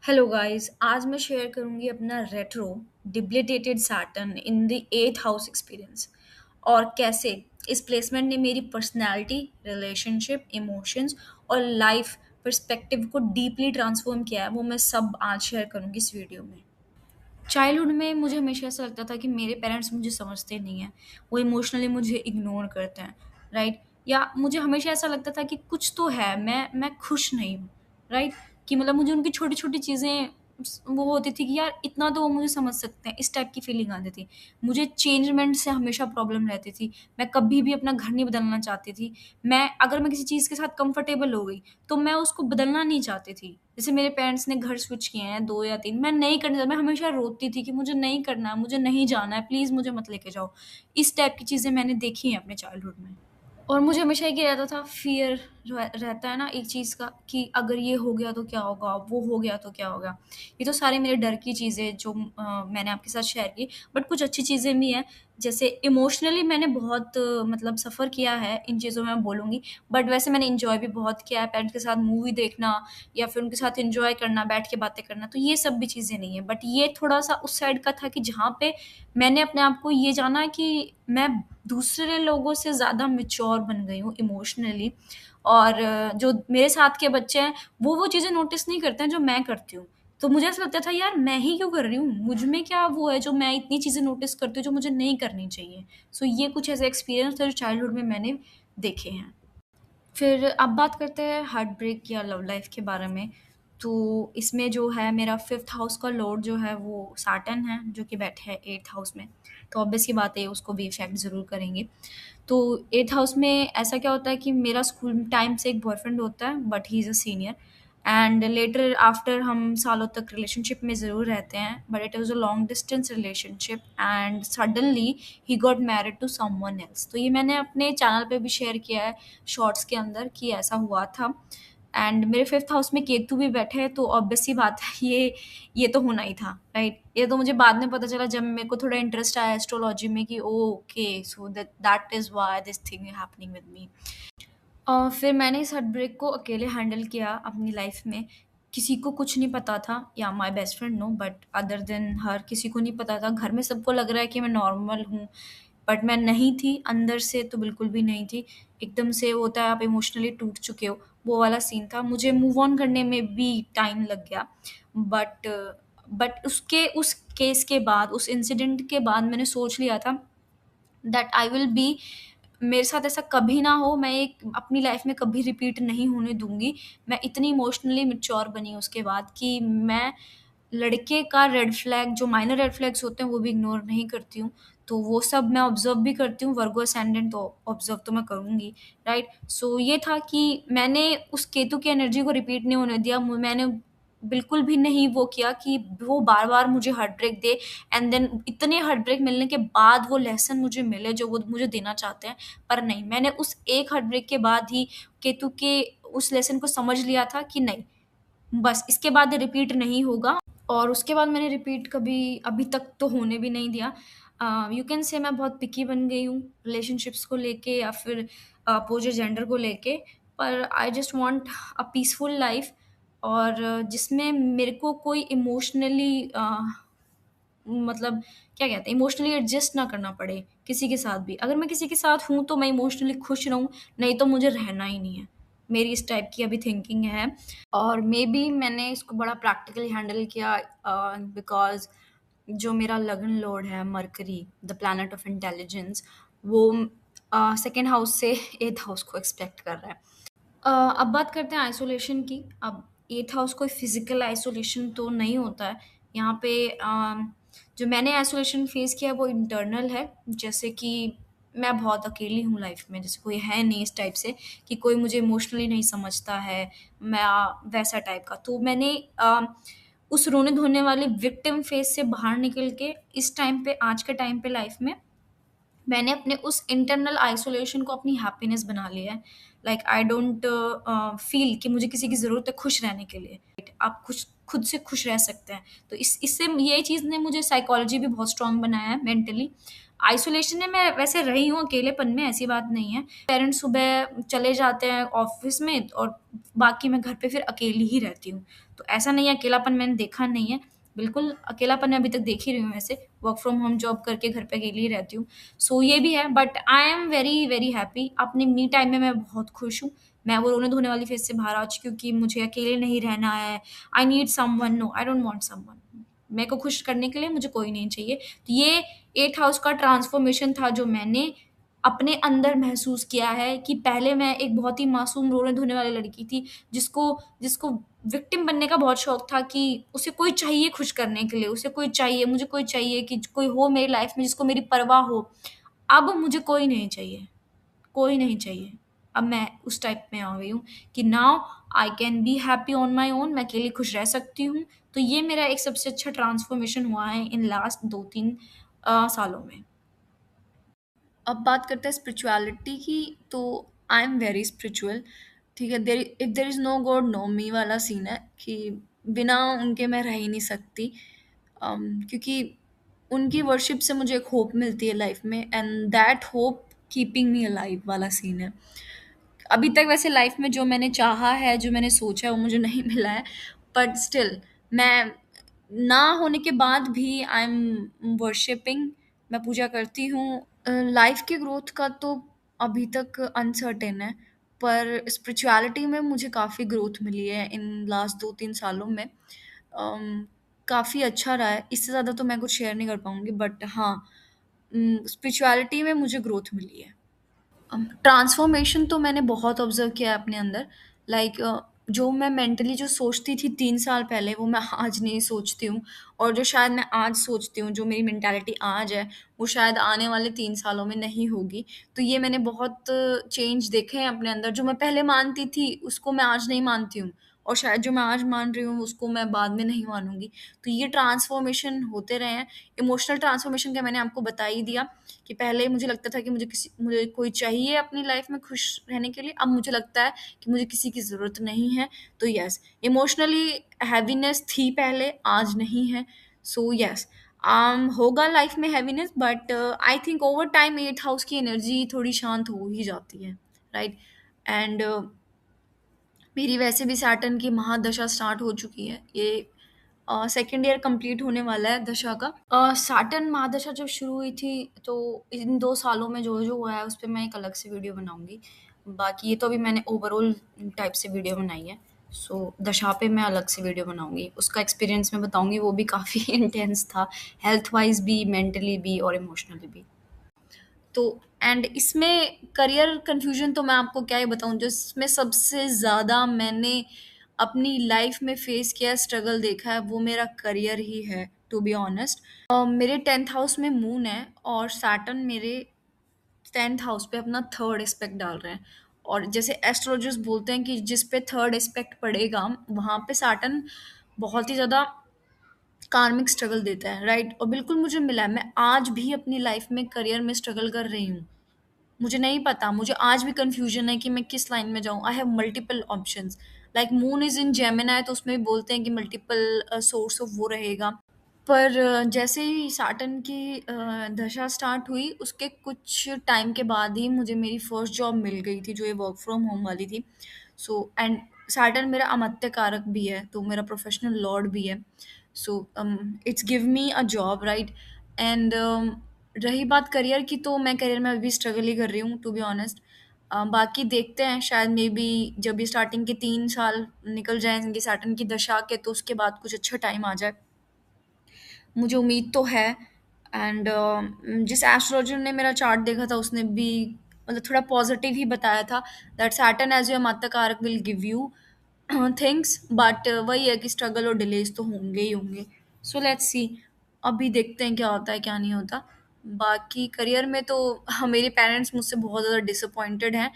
Hello guys, आज मैं share करूंगी अपना retro debilitated Saturn in the eighth house experience और कैसे इस प्लेसमेंट ने मेरी पर्सनैलिटी, रिलेशनशिप, इमोशंस और लाइफ पर्सपेक्टिव को डीपली ट्रांसफॉर्म किया है। वो मैं सब आज शेयर करूंगी इस वीडियो में। चाइल्डहुड में मुझे हमेशा ऐसा लगता था कि मेरे पेरेंट्स मुझे समझते नहीं हैं, वो इमोशनली मुझे इग्नोर करते हैं, राइट? या मुझे हमेशा ऐसा लगता था कि कुछ तो है, मैं खुश नहीं हूँ, राइट? कि मतलब मुझे उनकी छोटी-छोटी चीज़ें वो होती थी कि यार इतना तो वो मुझे समझ सकते हैं, इस टाइप की फीलिंग आती थी। मुझे चेंजमेंट से हमेशा प्रॉब्लम रहती थी, मैं कभी भी अपना घर नहीं बदलना चाहती थी। अगर मैं किसी चीज़ के साथ कंफर्टेबल हो गई, तो मैं उसको बदलना नहीं चाहती थी। जैसे मेरे पेरेंट्स ने घर स्विच किए हैं 2 या 3, मैं नहीं करना मैं हमेशा रोती थी कि मुझे नहीं करना है, मुझे नहीं जाना है, प्लीज़ मुझे मत लेके जाओ। इस टाइप की चीज़ें मैंने देखी हैं अपने चाइल्डहुड में। और मुझे हमेशा एक ये रहता था, फ़ियर रहता है ना एक चीज़ का कि अगर ये हो गया तो क्या होगा? वो हो गया तो क्या होगा? ये तो सारे मेरे डर की चीज़ें जो मैंने आपके साथ शेयर की। बट कुछ अच्छी चीज़ें भी हैं, जैसे इमोशनली मैंने बहुत मतलब सफ़र किया है, इन चीज़ों में मैं बोलूँगी। बट वैसे मैंने एन्जॉय भी बहुत किया है, पेरेंट्स के साथ मूवी देखना या फिर उनके साथ एन्जॉय करना, बैठ के बातें करना, तो ये सब भी चीज़ें नहीं है। बट ये थोड़ा-सा उस साइड का था कि जहाँ पे मैंने अपने आप को ये जाना कि मैं दूसरे लोगों से ज़्यादा मैच्योर बन गई हूँ इमोशनली। और जो मेरे साथ के बच्चे हैं, वो चीज़ें नोटिस नहीं करते हैं जो मैं करती हूँ। तो मुझे ऐसा लगता था यार मैं ही क्यों कर रही हूँ? मुझ में क्या वो है जो मैं इतनी चीज़ें नोटिस करती हूँ जो मुझे नहीं करनी चाहिए। सो ये कुछ ऐसे एक्सपीरियंस थे जो चाइल्डहुड में मैंने देखे हैं। फिर अब बात करते हैं हार्ट ब्रेक या लव लाइफ के बारे में। तो इसमें जो है मेरा 5th हाउस का लॉर्ड जो है वो सैटर्न है, जो कि बैठे है 8th हाउस में। तो ऑब्वियस सी बात है उसको भी इफ़ेक्ट ज़रूर करेंगे। तो 8th हाउस में ऐसा क्या होता है कि मेरा स्कूल टाइम से एक बॉयफ्रेंड होता है, but he is a senior. And later after हम सालों तक रिलेशनशिप में ज़रूर रहते हैं, but it was a long distance relationship and suddenly he got married to someone else. तो ये मैंने अपने चैनल पे भी शेयर किया है शॉर्ट्स के अंदर कि ऐसा हुआ था। एंड मेरे 5th हाउस में केतु भी बैठे हैं, तो ऑब्वियस सी बात है ये तो होना ही था, राइट? ये तो मुझे बाद में पता चला जब मेरे को थोड़ा इंटरेस्ट आया एस्ट्रोलॉजी में कि okay, so that is why this thing happening with me. फिर मैंने इस हार्ट ब्रेक को अकेले हैंडल किया अपनी लाइफ में। किसी को कुछ नहीं पता था, या my best friend know, but other than her किसी को नहीं पता था। घर में सबको लग रहा है कि मैं नॉर्मल हूँ, बट मैं नहीं थी, अंदर से तो बिल्कुल भी नहीं थी। एकदम से होता है आप इमोशनली टूट चुके हो, वो वाला सीन था। मुझे मूव ऑन करने में भी टाइम लग गया। बट उसके उस केस के बाद, उस इंसिडेंट के बाद मैंने सोच लिया था दैट आई विल बी, मेरे साथ ऐसा कभी ना हो, मैं एक अपनी लाइफ में कभी रिपीट नहीं होने दूँगी। मैं इतनी इमोशनली मैच्योर बनी उसके बाद कि मैं लड़के का रेड फ्लैग, जो माइनर रेड फ्लैग्स होते हैं, वो भी इग्नोर नहीं करती हूँ। तो वो सब मैं ऑब्ज़र्व भी करती हूँ, वर्गो असेंडेंट तो ऑब्ज़र्व तो मैं करूँगी, राइट? सो ये था कि मैंने उस केतु की एनर्जी को रिपीट नहीं होने दिया। मैंने बिल्कुल भी नहीं वो किया कि वो बार-बार मुझे हार्ट ब्रेक दे, एंड देन इतने हार्ट ब्रेक मिलने के बाद वो लेसन मुझे मिले जो वो मुझे देना चाहते हैं। पर नहीं, मैंने उस एक हार्ट ब्रेक के बाद ही केतु के उस लेसन को समझ लिया था कि नहीं, बस इसके बाद रिपीट नहीं होगा। और उसके बाद मैंने रिपीट कभी अभी तक तो होने भी नहीं दिया। यू कैन से मैं बहुत पिकी बन गई हूँ रिलेशनशिप्स को लेके या फिर अपोज़िट जेंडर को लेके। पर I just want a peaceful life, और जिसमें मेरे को कोई इमोशनली मतलब क्या कहते हैं, इमोशनली एडजस्ट ना करना पड़े किसी के साथ भी। अगर मैं किसी के साथ हूँ तो मैं इमोशनली खुश रहूँ, नहीं तो मुझे रहना ही नहीं है। मेरी इस टाइप की अभी थिंकिंग है। और मेबी मैंने इसको बड़ा प्रैक्टिकली हैंडल किया बिकॉज़ जो मेरा लगन लॉर्ड है mercury, the planet of intelligence, वो सेकंड हाउस से 8th हाउस को एक्सपेक्ट कर रहा है। अब बात करते हैं आइसोलेशन की। अब 8th हाउस कोई फिज़िकल आइसोलेशन तो नहीं होता है। यहाँ पे जो मैंने आइसोलेशन फेस किया है वो इंटरनल है। जैसे कि मैं बहुत अकेली हूँ लाइफ में, जैसे कोई है नहीं इस टाइप से कि कोई मुझे इमोशनली नहीं समझता है, मैं वैसा टाइप का। तो मैंने उस रोने-धोने वाले विक्टिम फेज़ से बाहर निकल के इस टाइम पे, आज के टाइम पे लाइफ में मैंने अपने उस इंटरनल आइसोलेशन को अपनी हैप्पीनेस बना लिया है। लाइक आई डोंट फ़ील कि मुझे किसी की ज़रूरत है खुश रहने के लिए। आप खुद से खुश रह सकते हैं। तो इससे ये चीज़ ने मुझे साइकोलॉजी भी बहुत स्ट्रॉन्ग बनाया है मेंटली। आइसोलेशन में मैं वैसे रही हूँ, अकेलेपन में ऐसी बात नहीं है। पेरेंट्स सुबह चले जाते हैं ऑफ़िस में और बाकी मैं घर पे फिर अकेली ही रहती हूँ। तो ऐसा नहीं है, अकेलापन मैंने देखा नहीं है। बिल्कुल अकेलापन मैं अभी तक देख ही रही हूँ वैसे, वर्क फ्रॉम होम जॉब करके घर पे अकेली ही रहती हूँ। सो ये भी है, but I am very, very happy. अपने मी टाइम में मैं बहुत खुश हूँ। मैं वो रोने-धोने वाली फ़ेज़ से बाहर आ चुकी हूँ कि मुझे अकेले नहीं रहना है। I need someone, no I don't want someone. मेरे को खुश करने के लिए मुझे कोई नहीं चाहिए। तो ये 8th हाउस का ट्रांसफ़ॉर्मेशन था जो मैंने अपने अंदर महसूस किया है कि पहले मैं एक बहुत ही मासूम रोने-धोने वाली लड़की थी, जिसको जिसको विक्टिम बनने का बहुत शौक था कि उसे कोई चाहिए खुश करने के लिए, उसे कोई चाहिए, मुझे कोई चाहिए कि कोई हो मेरी लाइफ़ में जिसको मेरी परवाह हो। अब मुझे कोई नहीं चाहिए, कोई नहीं चाहिए। अब मैं उस टाइप में आ गई हूँ कि now I can be happy on my own, मैं अकेली खुश रह सकती हूँ। तो ये मेरा एक सबसे अच्छा ट्रांसफ़ॉर्मेशन हुआ है इन लास्ट 2-3 सालों में। अब बात करते हैं स्पिरिचुअलिटी की, तो आई एम वेरी स्पिरिचुअल। ठीक है, there if there is no God no me वाला सीन है कि बिना उनके मैं रह ही नहीं सकती। क्योंकि उनकी वर्शिप से मुझे एक होप मिलती है लाइफ में, and that hope keeping me alive वाला सीन है। अभी तक वैसे लाइफ में जो मैंने चाहा है, जो मैंने सोचा है, वो मुझे नहीं मिला है, बट स्टिल मैं ना होने के बाद भी आई एम वर्शिपिंग, मैं पूजा करती हूँ। लाइफ की ग्रोथ का तो अभी तक अनसर्टेन है, पर स्पिरिचुअलिटी में मुझे काफ़ी ग्रोथ मिली है इन लास्ट 2-3 सालों में। काफ़ी अच्छा रहा है, इससे ज़्यादा तो मैं कुछ शेयर नहीं कर पाऊँगी, बट हाँ, स्पिरिचुअलिटी में मुझे ग्रोथ मिली है। ट्रांसफॉर्मेशन तो मैंने बहुत ऑब्जर्व किया है अपने अंदर। लाइक जो मैं मेंटली जो सोचती थी 3 साल पहले, वो मैं आज नहीं सोचती हूँ। और जो शायद मैं आज सोचती हूँ, जो मेरी मेंटालिटी आज है, वो शायद आने वाले 3 सालों में नहीं होगी। तो ये मैंने बहुत चेंज देखे हैं अपने अंदर। जो मैं पहले मानती थी उसको मैं आज नहीं मानती हूँ, और शायद जो मैं आज मान रही हूँ उसको मैं बाद में नहीं मानूंगी। तो ये ट्रांसफॉर्मेशन होते रहे हैं। इमोशनल ट्रांसफॉर्मेशन का मैंने आपको बता ही दिया कि पहले मुझे लगता था कि मुझे कोई चाहिए अपनी लाइफ में खुश रहने के लिए, अब मुझे लगता है कि मुझे किसी की ज़रूरत नहीं है। तो यस, इमोशनली हैवीनेस थी पहले, आज नहीं है। सो यस, होगा लाइफ में heaviness, but I think over time 8th house की एनर्जी थोड़ी शांत हो ही जाती है, राइट? एंड मेरी वैसे भी सैटर्न की महादशा स्टार्ट हो चुकी है। ये सेकंड ईयर कंप्लीट होने वाला है दशा का। सैटर्न महादशा जब शुरू हुई थी, तो इन 2 सालों में जो जो हुआ है उस पर मैं एक अलग से वीडियो बनाऊंगी। बाकी ये तो अभी मैंने ओवरऑल टाइप से वीडियो बनाई है। सो दशा पे मैं अलग से वीडियो बनाऊंगी, उसका एक्सपीरियंस मैं बताऊंगी। वो भी काफ़ी इंटेंस था, हेल्थ वाइज भी, मेंटली भी और इमोशनली भी। तो एंड इसमें करियर कन्फ्यूजन तो मैं आपको क्या ही बताऊँ, जिसमें सबसे ज़्यादा मैंने अपनी लाइफ में फेस किया स्ट्रगल देखा है, वो मेरा करियर ही है, टू बी ऑनेस्ट। मेरे 10th हाउस में मून है, और सैटर्न मेरे 10th हाउस पे अपना थर्ड एस्पेक्ट डाल रहे हैं। और जैसे एस्ट्रोलॉजर्स बोलते हैं कि जिस पे थर्ड एस्पेक्ट पड़ेगा, वहाँ पे सैटर्न बहुत ही ज़्यादा कार्मिक स्ट्रगल देता है, राइट? और बिल्कुल मुझे मिला है। मैं आज भी अपनी लाइफ में करियर में स्ट्रगल कर रही हूँ। मुझे नहीं पता, मुझे आज भी कन्फ्यूजन है कि मैं किस लाइन में जाऊँ। I have multiple options. Like moon is in Gemini, तो उसमें भी बोलते हैं कि मल्टीपल सोर्स ऑफ वो रहेगा। पर जैसे ही सैटर्न की दशा स्टार्ट हुई, उसके कुछ टाइम के बाद ही मुझे मेरी फर्स्ट जॉब मिल गई थी, जो ये वर्क फ्रॉम होम वाली थी। सो एंड सैटर्न मेरा अमात्य कारक भी है, तो मेरा प्रोफेशनल लॉर्ड भी है। So it's give me a job, right? And रही बात करियर की, तो मैं करियर में अभी स्ट्रगल ही कर रही हूँ, टू बी ऑनेस्ट। बाकी देखते हैं, शायद मे बी जब ये स्टार्टिंग के 3 साल निकल जाएंगे सैटर्न की दशा के, तो उसके बाद कुछ अच्छा टाइम आ जाए, मुझे उम्मीद तो है। एंड जिस एस्ट्रोलॉजर ने मेरा चार्ट देखा था, उसने भी मतलब थोड़ा पॉजिटिव ही बताया था, दैट सैटर्न एज योर माता कारक will give you things, but वही है कि स्ट्रगल और डिलेज तो होंगे ही होंगे। सो लेट्स सी, अभी देखते हैं क्या होता है क्या नहीं होता। बाकी करियर में तो मेरे पेरेंट्स मुझसे बहुत ज़्यादा डिसअपॉइंटेड हैं।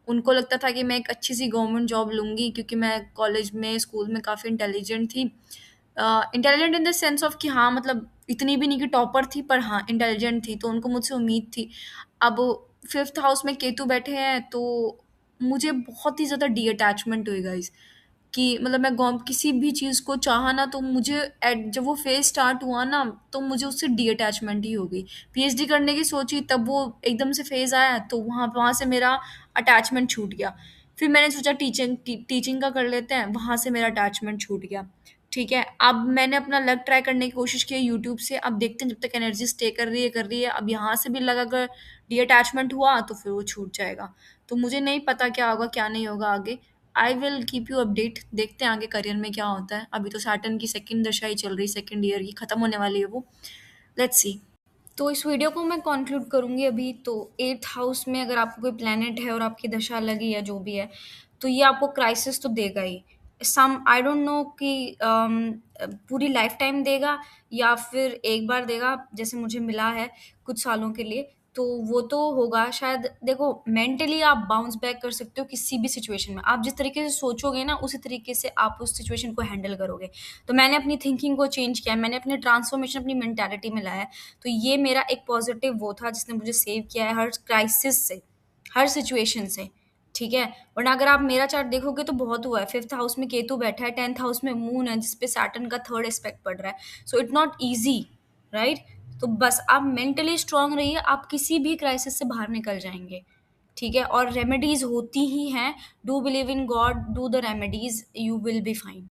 उनको लगता था कि मैं एक अच्छी सी गवर्नमेंट जॉब लूँगी, क्योंकि मैं कॉलेज में, स्कूल में काफ़ी इंटेलिजेंट थी। Intelligent in the sense of कि हाँ, मतलब इतनी भी नहीं कि टॉपर थी, पर हाँ इंटेलिजेंट थी, तो उनको मुझसे उम्मीद थी। अब 5th हाउस में केतु बैठे हैं, तो मुझे बहुत ही ज़्यादा डी अटैचमेंट हुई गाइस। कि मतलब मैं गौ किसी भी चीज़ को चाहा ना, तो मुझे जब वो फेज स्टार्ट हुआ ना, तो मुझे उससे डी अटैचमेंट ही हो गई। पीएचडी करने की सोची, तब वो एकदम से फेज आया, तो वहाँ वहाँ से मेरा अटैचमेंट छूट गया। फिर मैंने सोचा टीचिंग का कर लेते हैं, वहाँ से मेरा अटैचमेंट छूट गया। ठीक है, अब मैंने अपना लक ट्राई करने की कोशिश की है यूट्यूब से, अब देखते हैं जब तक एनर्जी स्टे कर रही है, अब यहाँ से भी लगा, अगर डी अटैचमेंट हुआ तो फिर वो छूट जाएगा। तो मुझे नहीं पता क्या होगा क्या नहीं होगा आगे। I will keep you update, देखते हैं आगे करियर में क्या होता है। अभी तो सैटर्न की सेकंड दशा ही चल रही, सेकंड ईयर की खत्म होने वाली है वो। Let's see. तो इस वीडियो को मैं कंक्लूड करूंगी अभी। तो एट्थ हाउस में अगर आपको कोई प्लेनेट है और आपकी दशा लगी है जो भी है, तो ये आपको क्राइसिस तो देगा ही। सम आई डोंट नो कि पूरी लाइफ टाइम देगा या फिर एक बार देगा, जैसे मुझे मिला है कुछ सालों के लिए। तो वो तो होगा शायद। देखो, मेंटली आप बाउंस बैक कर सकते हो किसी भी सिचुएशन में। आप जिस तरीके से सोचोगे ना, उसी तरीके से आप उस सिचुएशन को हैंडल करोगे। तो मैंने अपनी थिंकिंग को चेंज किया है, मैंने अपनी ट्रांसफॉर्मेशन अपनी मेंटालिटी में लाया है। तो ये मेरा एक पॉजिटिव वो था जिसने मुझे सेव किया है हर क्राइसिस से, हर सिचुएशन से। ठीक है, वरना अगर आप मेरा चार्ट देखोगे तो बहुत हुआ है। फिफ्थ हाउस में केतु बैठा है, टेंथ हाउस में मून है जिसपे सैटर्न का थर्ड एस्पेक्ट पड़ रहा है। So it not easy, right. तो बस आप मेंटली स्ट्रांग रहिए, आप किसी भी क्राइसिस से बाहर निकल जाएंगे। ठीक है, और रेमेडीज होती ही हैं। Do believe in God, do the remedies, you will be fine.